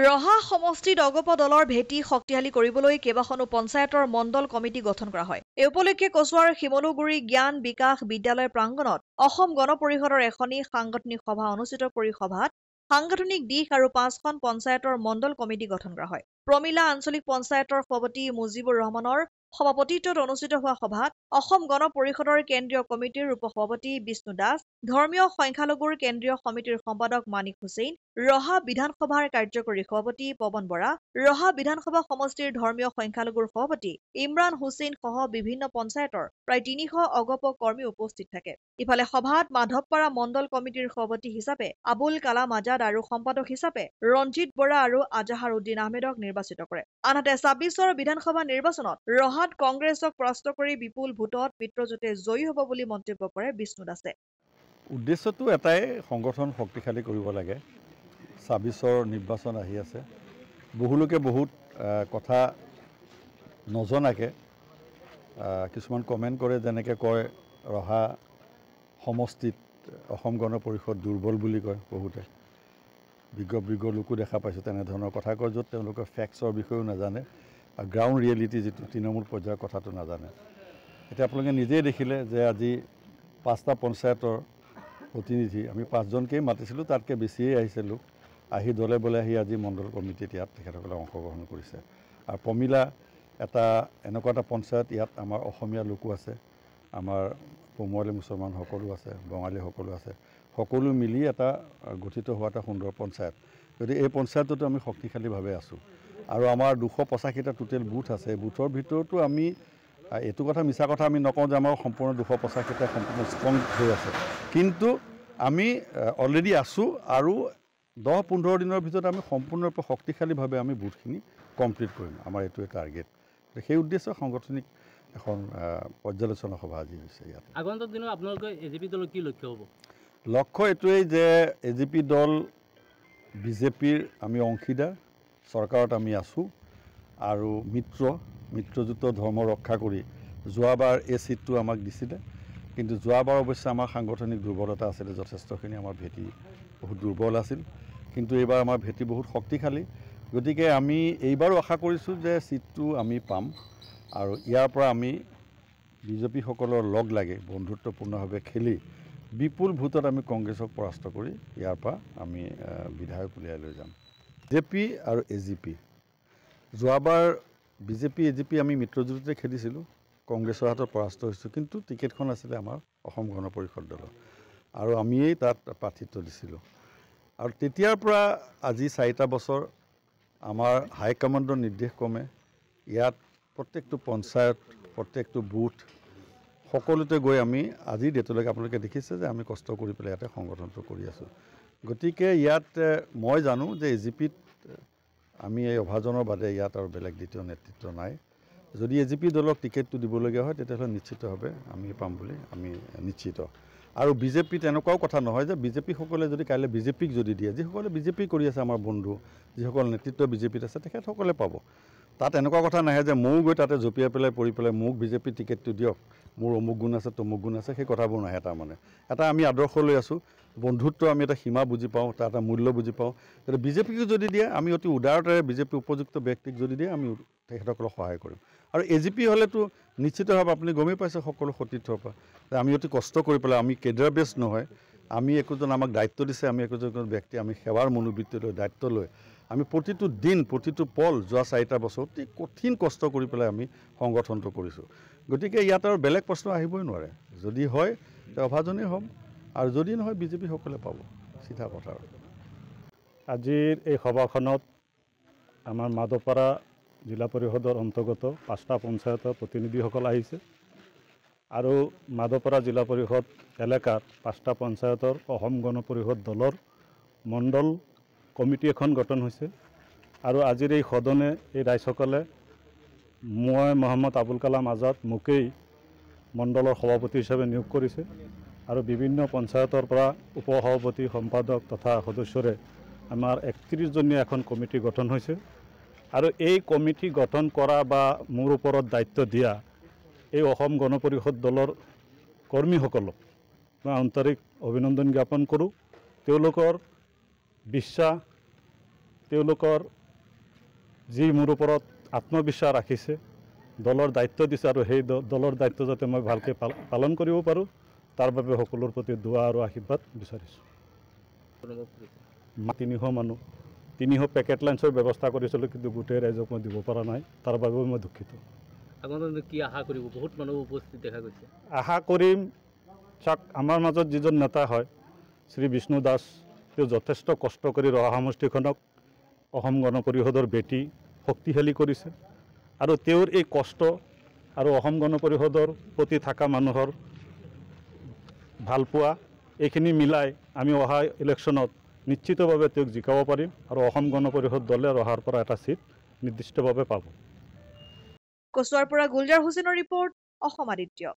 ৰহা সমষ্টিত অগপ দলৰ ভেটি শক্তিশালী কৰিবলৈ কেইবাখনো পঞ্চায়তৰ মণ্ডল কমিটি গঠন কৰা হয়। এই উপলক্ষে কচুৱাৰ শিমলুগুৰি জ্ঞান বিকাশ বিদ্যালয় প্ৰাংগণত অসম গণ পৰিষদৰ এখনি সাংগঠনিক সভা অনুষ্ঠিত কৰি সভাত সাংগঠনিক দিশ আৰু ৫খন পঞ্চায়তৰ মণ্ডল কমিটি গঠন কৰা হয়। প্ৰমিলা আঞ্চলিক পঞ্চায়তৰ সভাপতি মুজিবুৰ ৰহমানৰ সভাপতিত্বত অনুষ্ঠিত হোৱা সভাত অসম গণ পৰিষদৰ কেন্দ্ৰীয় কমিটিৰ উপসভাপতি বিষ্ণু দাস, ধৰ্মীয় সংখ্যালঘুৰ কেন্দ্ৰীয় সমিতিৰ সম্পাদক মানিক হুছেইন, ৰহা বিধানসভাৰ কাৰ্যকৰী সভাপতি পৱন বৰা, ৰহা বিধানসভা সমষ্টিৰ ধৰ্মীয় সংখ্যালঘুৰ সভাপতি ইমৰান হুছেইন সহ বিভিন্ন পঞ্চায়তৰ প্ৰায় ৩০০ অগপ কৰ্মী উপস্থিত থাকে। ইফালে সভাত মাধৱপাৰা মণ্ডল কমিটিৰ সভাপতি হিচাপে আবুল কালাম আজাদ আৰু সম্পাদক হিচাপে ৰঞ্জিত বৰা আৰু আজাহাৰ উদ্দিন আহমেদক নিৰ্বাচিত কৰে। আনহাতে ২৬ৰ বিধানসভা নিৰ্বাচনত ৰহাত কংগ্ৰেছক পৰাস্ত কৰি বিপুল ভোটত মিত্ৰজোঁটে জয়ী হ'ব বুলি মন্তব্য কৰে বিষ্ণু দাসে। উদ্দেশ্যটো এটাই, সংগঠন শক্তিশালী কৰিব লাগে। ২৬ৰ নিৰ্বাচন আহি আছে। বহুলোকে বহুত কথা নজনাকে কিছুমান কমেণ্ট কৰে, যেনেকৈ কয় ৰহা সমষ্টিত অসম গণ পৰিষদ দুৰ্বল বুলি কয় বহুতে। বিজ্ঞ লোকো দেখা পাইছোঁ তেনেধৰণৰ কথা কয়, য'ত তেওঁলোকে ফেক্টছৰ বিষয়েও নাজানে আৰু গ্ৰাউণ্ড ৰিয়েলিটি যিটো তৃণমূল পৰ্যায়ৰ কথাটো নাজানে। এতিয়া আপোনালোকে নিজেই দেখিলে যে আজি 5টা পঞ্চায়তৰ প্ৰতিনিধি আমি 5জনকেই মাতিছিলোঁ, তাতকৈ বেছিয়ে আহিছে লোক। আহি দলে বলে আহি আজি মণ্ডল কমিটিত ইয়াত তেখেতসকলে অংশগ্ৰহণ কৰিছে। আৰু প্ৰমিলা এনেকুৱা এটা পঞ্চায়ত, ইয়াত আমাৰ অসমীয়া লোকো আছে, আমাৰ পমুৱালী মুছলমান সকলো আছে, বঙালী সকলো আছে, সকলো মিলি এটা গঠিত হোৱা এটা সুন্দৰ পঞ্চায়ত। গতিকে এই পঞ্চায়ততো আমি শক্তিশালীভাৱে আছোঁ আৰু আমাৰ 285টা টোটেল বুথ আছে। বুথৰ ভিতৰতো আমি এইটো কথা মিছা কথা আমি নকওঁ যে আমাৰ সম্পূৰ্ণ 285টা সম্পূৰ্ণ ষ্ট্ৰং হৈ আছে, কিন্তু আমি অলৰেডি আছোঁ আৰু 10-15 দিনৰ ভিতৰত আমি সম্পূৰ্ণৰূপে শক্তিশালীভাৱে আমি বুথখিনি কমপ্লিট কৰিম। আমাৰ এইটোৱে টাৰ্গেট। সেই উদ্দেশ্যে সাংগঠনিক এখন পৰ্যালোচনা সভা আজি হৈছে ইয়াত। আগন্তুক দিনত আপোনালোকে এজিপি দলৰ কি লক্ষ্য হ'ব? লক্ষ্য এইটোৱেই যে এজিপি দল বিজেপিৰ আমি অংশীদাৰ, চৰকাৰত আমি আছোঁ আৰু মিত্ৰজোঁট ধৰ্ম ৰক্ষা কৰি যোৱাবাৰ এই চিটটো আমাক দিছিলে, কিন্তু যোৱাবাৰ অৱশ্যে আমাৰ সাংগঠনিক দুৰ্বলতা আছিলে, যথেষ্টখিনি আমাৰ ভেটি বহুত দুৰ্বল আছিল, কিন্তু এইবাৰ আমাৰ ভেটি বহুত শক্তিশালী। গতিকে আমি এইবাৰো আশা কৰিছোঁ যে চিটটো আমি পাম আৰু ইয়াৰ পৰা আমি বিজেপিসকলৰ লগ লাগি বন্ধুত্বপূৰ্ণভাৱে খেলি বিপুল ভোটত আমি কংগ্ৰেছক পৰাস্ত কৰি ইয়াৰ পৰা আমি বিধায়ক উলিয়াই লৈ যাম। বিজেপি আৰু এজিপি, যোৱাবাৰ বিজেপি এজিপি আমি মিত্ৰজোঁটতে খেলিছিলোঁ, কংগ্ৰেছৰ হাতত পৰাস্ত হৈছোঁ, কিন্তু টিকেটখন আছিলে আমাৰ অসম গণ পৰিষদ দলৰ আৰু আমিয়েই তাত প্ৰাৰ্থিত্ব দিছিলোঁ। আৰু তেতিয়াৰ পৰা আজি 4টা বছৰ আমাৰ হাইকমাণ্ডৰ নিৰ্দেশক্ৰমে ইয়াত প্ৰত্যেকটো পঞ্চায়ত, প্ৰত্যেকটো বুথ সকলোতে গৈ আমি আজিৰ ডেটলৈকে আপোনালোকে দেখিছে যে আমি কষ্ট কৰি পেলাই ইয়াতে সংগঠনটো কৰি আছোঁ। গতিকে ইয়াত মই জানো যে এজিপিত আমি এই অভাজনৰ বাদে ইয়াত আৰু বেলেগ দ্বিতীয় নেতৃত্ব নাই। যদি এজিপি দলক টিকেটটো দিবলগীয়া হয় তেতিয়াহ'লে নিশ্চিতভাৱে আমি পাম বুলি আমি নিশ্চিত। আৰু বিজেপিত এনেকুৱাও কথা নহয় যে বিজেপিসকলে যদি কাইলৈ বিজেপিক যদি দিয়ে, যিসকলে বিজেপি কৰি আছে আমাৰ বন্ধু, যিসকল নেতৃত্ব বিজেপিত আছে তেখেতসকলে পাব। তাত এনেকুৱা কথা নাহে যে ময়ো গৈ তাতে জঁপিয়াই পেলাই পৰি পেলাই মোক বিজেপি টিকেটটো দিয়ক, মোৰ অমুক গুণ আছে তমুক গুণ আছে, সেই কথাবোৰ নাহে। তাৰমানে এটা আমি আদৰ্শ লৈ আছোঁ, বন্ধুত্ব আমি এটা সীমা বুজি পাওঁ, তাৰ এটা মূল্য বুজি পাওঁ। গতিকে বিজেপিক যদি দিয়ে আমি অতি উদাৰতাৰে বিজেপি উপযুক্ত ব্যক্তিক যদি দিয়ে আমি তেখেতসকলক সহায় কৰিম। আৰু এজিপি হ'লেতো নিশ্চিতভাৱে আপুনি গমেই পাইছে সকলো সতীৰ্থৰ পৰা যে আমি অতি কষ্ট কৰি পেলাই, আমি কেডাৰ বেছ নহয়, আমি একোজন আমাক দায়িত্ব দিছে, আমি একোজন ব্যক্তি, আমি সেৱাৰ মনোবৃত্তি লৈ দায়িত্ব লৈ আমি প্ৰতিটো দিন প্ৰতিটো পল যোৱা 4টা বছৰ অতি কঠিন কষ্ট কৰি পেলাই আমি সংগঠনটো কৰিছোঁ। গতিকে ইয়াত আৰু বেলেগ প্ৰশ্ন আহিবই নোৱাৰে। যদি হয় তে অভাজনেই হ'ম আৰু যদি নহয় বিজেপিসকলে পাব, চিধা কথা। আজিৰ এই সভাখনত আমাৰ মাধৱপাৰা জিলা পৰিষদৰ অন্তৰ্গত 5টা পঞ্চায়তৰ প্ৰতিনিধিসকল আহিছে আৰু মাধৱপাৰা জিলা পৰিষদ এলেকাত 5টা পঞ্চায়তৰ অসম গণ পৰিষদ দলৰ মণ্ডল কমিটি এখন গঠন হৈছে। আৰু আজিৰ এই সদনে এই ৰাইজসকলে মই মহম্মদ আবুল কালাম আজাদ মোকেই মণ্ডলৰ সভাপতি হিচাপে নিয়োগ কৰিছে আৰু বিভিন্ন পঞ্চায়তৰ পৰা উপসভাপতি, সম্পাদক তথা সদস্যৰে আমাৰ 31জনীয়া এখন কমিটি গঠন হৈছে। আৰু এই কমিটি গঠন কৰা বা মোৰ ওপৰত দায়িত্ব দিয়া এই অসম গণ পৰিষদ দলৰ কৰ্মীসকলক মই আন্তৰিক অভিনন্দন জ্ঞাপন কৰোঁ। তেওঁলোকৰ বিশ্বাস, তেওঁলোকৰ যি মোৰ ওপৰত আত্মবিশ্বাস ৰাখিছে, দলৰ দায়িত্ব দিছে আৰু সেই দলৰ দায়িত্ব যাতে মই ভালকৈ পালন কৰিব পাৰোঁ তাৰ বাবে সকলোৰ প্ৰতি দোৱা আৰু আশীৰ্বাদ বিচাৰিছোঁ। 300 মানুহ 300 পেকেট লাঞ্চৰ ব্যৱস্থা কৰিছিলোঁ, কিন্তু গোটেই ৰাইজক মই দিব পৰা নাই, তাৰ বাবেও মই দুখিত। কি আশা কৰিব? বহুত মানুহ উপস্থিত দেখা গৈছে। আশা কৰিম, চাওক আমাৰ মাজত যিজন নেতা হয় শ্ৰী বিষ্ণু দাস, তেওঁ যথেষ্ট কষ্ট কৰি ৰহা সমষ্টিখনক অসম গণ পৰিষদৰ ভেটি শক্তিশালী কৰিছে আৰু তেওঁৰ এই কষ্ট আৰু অসম গণ পৰিষদৰ প্ৰতি থকা মানুহৰ ভালপোৱা এইখিনি মিলাই আমি অহা ইলেকশ্যনত নিশ্চিতভাৱে তেওঁক জিকাব পাৰিম আৰু অসম গণ পৰিষদ দলে ৰহাৰ পৰা এটা সিট নিৰ্দিষ্টভাৱে পাব। কচুৱাৰ পৰা গুলজাৰ হুছেইনৰ ৰিপৰ্ট, অসম আদিত্য।